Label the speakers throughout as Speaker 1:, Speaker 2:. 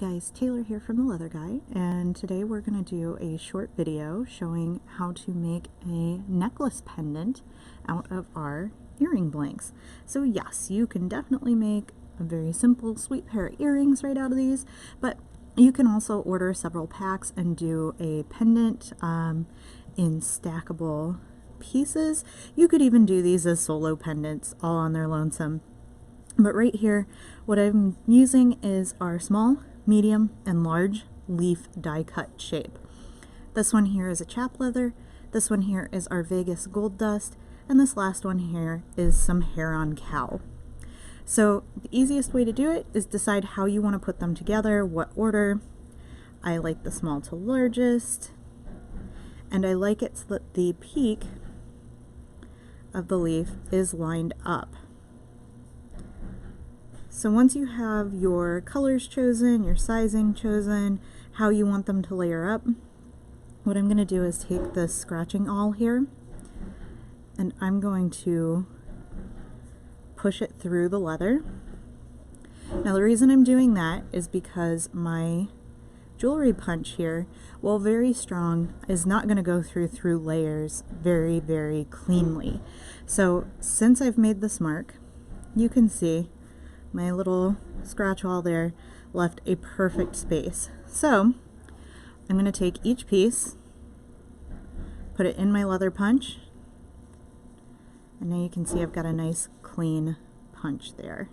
Speaker 1: guys, Taylor here from The Leather Guy, and today we're going to do a short video showing how to make a necklace pendant out of our earring blanks. So yes, you can definitely make a very simple sweet pair of earrings right out of these, but you can also order several packs and do a pendant in stackable pieces. You could even do these as solo pendants all on their lonesome. But right here, what I'm using is our small, medium, and large leaf die cut shape. This one here is a chap leather, this one here is our Vegas gold dust, and this last one here is some hair on cow. So the easiest way to do it is decide how you want to put them together, what order. I like the small to largest, and I like it so that the peak of the leaf is lined up. So once you have your colors chosen, your sizing chosen, how you want them to layer up, what I'm going to do is take this scratching awl here and I'm going to push it through the leather. Now the reason I'm doing that is because my jewelry punch here, while very strong, is not going to go through layers very cleanly. So since I've made this mark, you can see my little scratch awl there left a perfect space. So I'm going to take each piece, put it in my leather punch, and now you can see I've got a nice clean punch there.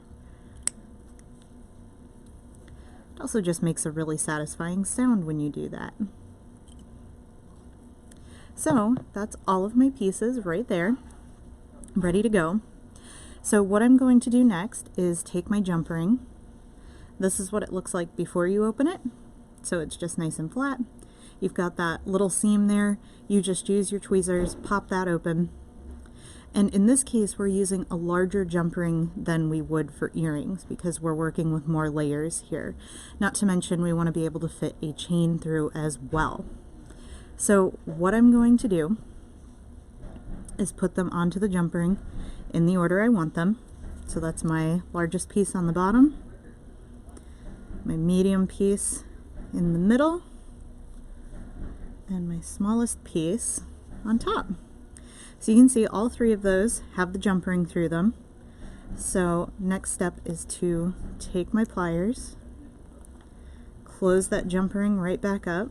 Speaker 1: It also just makes a really satisfying sound when you do that. So that's all of my pieces right there, ready to go. So what I'm going to do next is take my jump ring. This is what it looks like before you open it. So it's just nice and flat. You've got that little seam there. You just use your tweezers, pop that open. And in this case, we're using a larger jump ring than we would for earrings because we're working with more layers here. Not to mention we want to be able to fit a chain through as well. So what I'm going to do is put them onto the jump ring in the order I want them. So that's my largest piece on the bottom, my medium piece in the middle, and my smallest piece on top. So you can see all three of those have the jump ring through them. So next step is to take my pliers, close that jump ring right back up.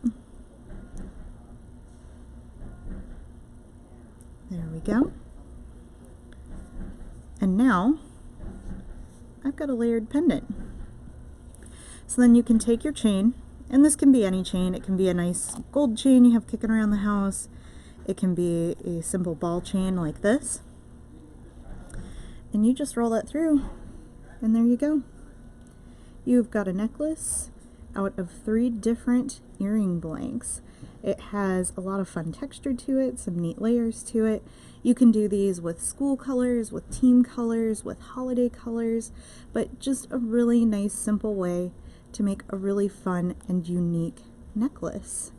Speaker 1: There we go. And now I've got a layered pendant. So then you can take your chain, and this can be any chain. It can be a nice gold chain you have kicking around the house. It can be a simple ball chain like this. And you just roll that through, and there you go. You've got a necklace out of 3 different earring blanks. It has a lot of fun texture to it, some neat layers to it. You can do these with school colors, with team colors, with holiday colors, but just a really nice simple way to make a really fun and unique necklace.